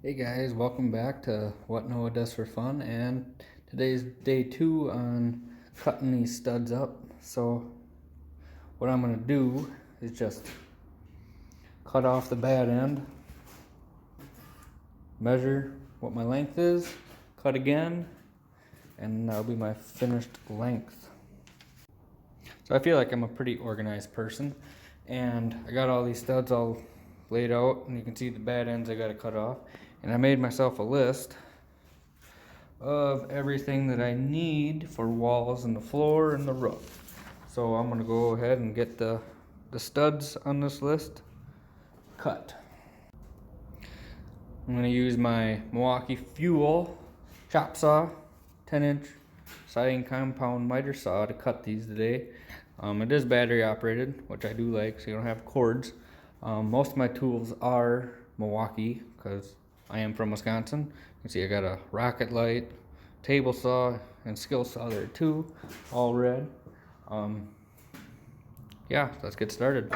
Hey guys, welcome back to What Noah Does for Fun, and today's day 2 on cutting these studs up. So what I'm going to do is just cut off the bad end, measure what my length is, cut again, and that'll be my finished length. So I feel like I'm a pretty organized person, and I got all these studs all laid out, and you can see the bad ends I got to cut off. And I made myself a list of everything that I need for walls and the floor and the roof. So I'm gonna go ahead and get the studs on this list cut. I'm gonna use my Milwaukee Fuel chop saw, 10-inch siding compound miter saw to cut these today. It is battery operated, which I do like, so you don't have cords. Most of my tools are Milwaukee because I am from Wisconsin. You can see I got a rocket light, table saw, and skill saw there too, all red. Yeah, let's get started.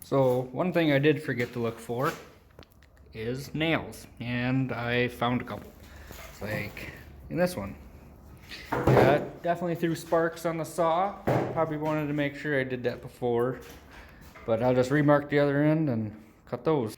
So one thing I did forget to look for is nails, and I found a couple. It's like in this one. Yeah, definitely threw sparks on the saw. Probably wanted to make sure I did that before, but I'll just remark the other end and cut those.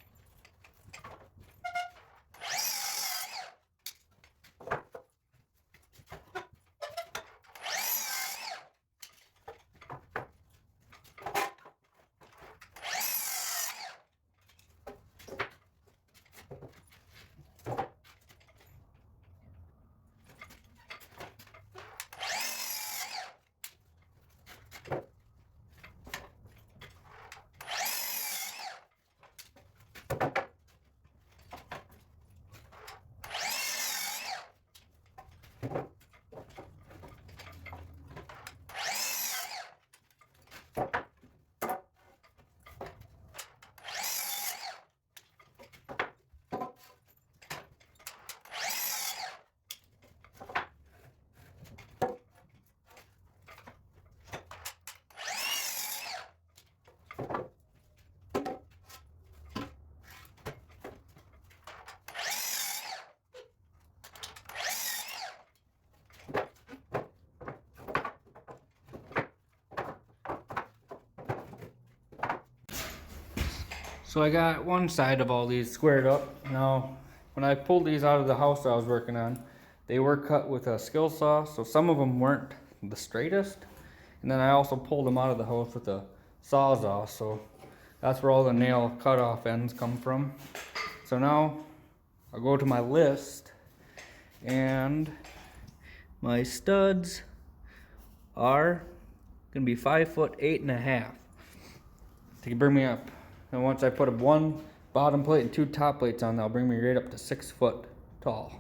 So I got one side of all these squared up. Now, when I pulled these out of the house I was working on, they were cut with a skill saw, so some of them weren't the straightest. And then I also pulled them out of the house with a sawzall, so that's where all the nail cut off ends come from. So now I'll go to my list, and my studs are gonna be 5'8" to bring me up. And once I put one bottom plate and 2 top plates on, that'll bring me right up to 6 foot tall.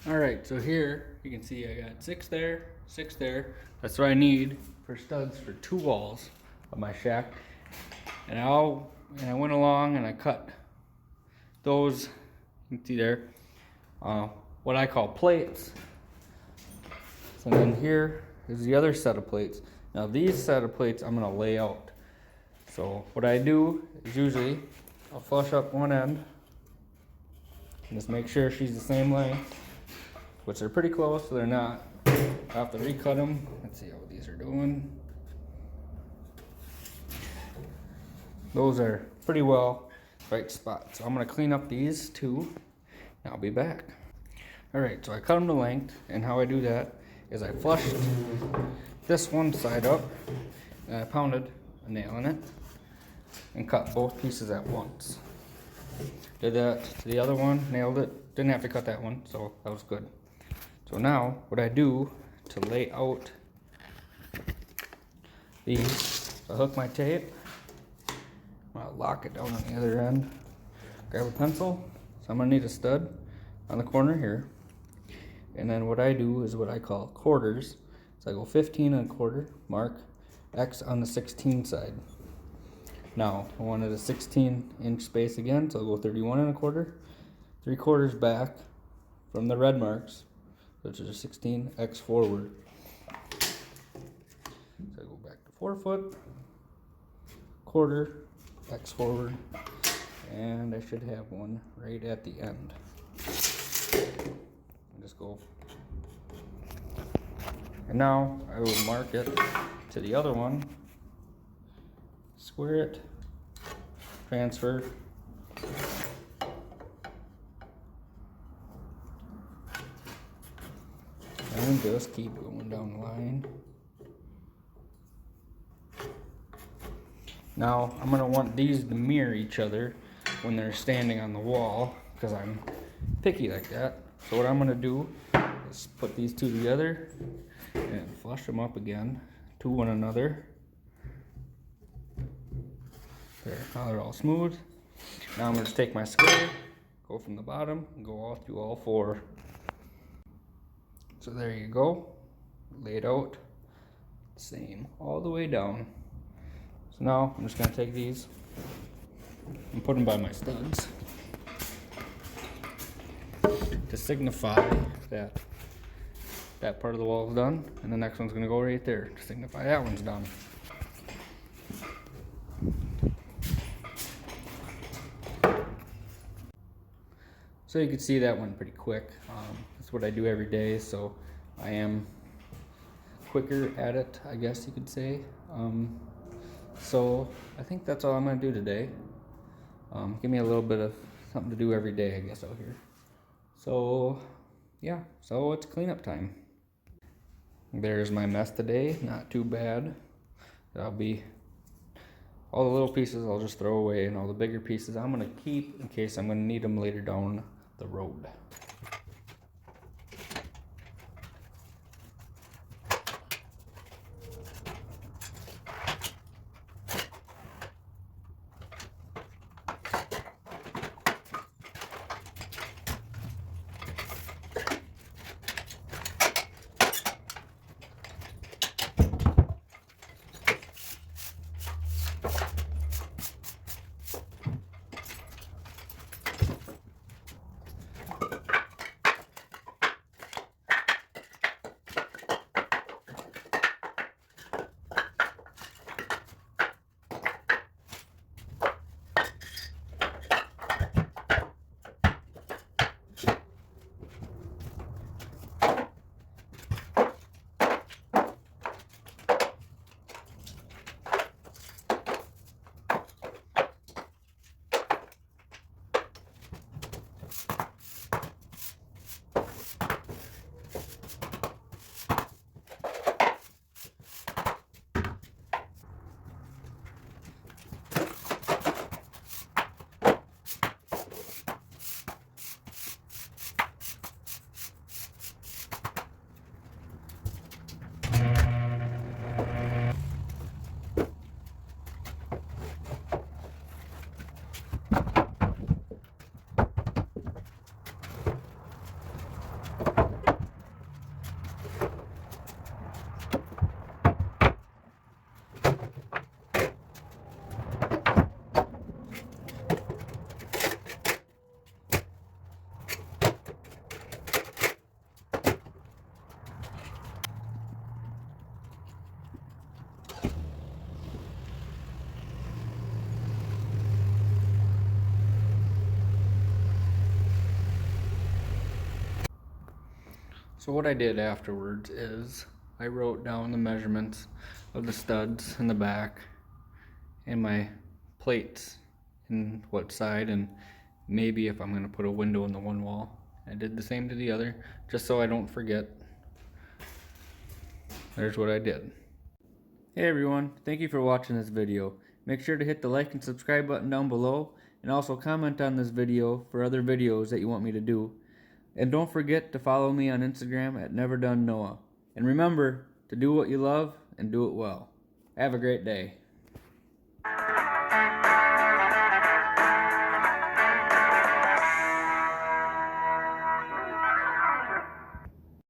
All right, so here you can see I got 6 there, 6 there. That's what I need for studs for 2 walls of my shack. And I went along and I cut those, you can see there, what I call plates. So then here is the other set of plates. Now these set of plates I'm gonna lay out. So what I do is usually I'll flush up one end and just make sure she's the same length, which they're pretty close, so they're not. I have to recut them. Let's see how these are doing. Those are pretty well right spot. So I'm gonna clean up these 2 and I'll be back. All right, so I cut them to length, and how I do that is I flushed this one side up and I pounded a nail in it and cut both pieces at once. Did that to the other one, nailed it. Didn't have to cut that one, so that was good. So now what I do to lay out these, I hook my tape, I'll lock it down on the other end, grab a pencil, so I'm gonna need a stud on the corner here, and then what I do is what I call quarters. So I go 15 and a quarter, mark X on the 16 side. Now I wanted a 16-inch space again, so I'll go 31 and a quarter, 3/4 back from the red marks, which is a 16, X forward. So I go back to 4 foot, quarter, X forward, and I should have one right at the end. Just go. And now I will mark it to the other one, square it, transfer, and just keep going down the line. Now I'm gonna want these to mirror each other when they're standing on the wall, because I'm picky like that. So what I'm gonna do is put these 2 together and flush them up again to one another. There, now they're all smooth. Now I'm gonna just take my square, go from the bottom, and go all through all 4. So there you go, laid out, same, all the way down. So now I'm just gonna take these and put them by my studs to signify that that part of the wall is done, and the next one's gonna go right there to signify that one's done. So you can see that went pretty quick. That's what I do every day, so I am quicker at it, I guess you could say. So I think that's all I'm gonna do today. Give me a little bit of something to do every day, I guess, out here. So yeah, so it's cleanup time. There's my mess today, not too bad. That'll be all the little pieces I'll just throw away, and all the bigger pieces I'm gonna keep in case I'm gonna need them later down the road. So what I did afterwards is I wrote down the measurements of the studs in the back and my plates and what side, and maybe if I'm going to put a window in the one wall. I did the same to the other just so I don't forget. There's what I did. Hey everyone, thank you for watching this video. Make sure to hit the like and subscribe button down below, and also comment on this video for other videos that you want me to do. And don't forget to follow me on Instagram at NeverDoneNoah. And remember to do what you love and do it well. Have a great day.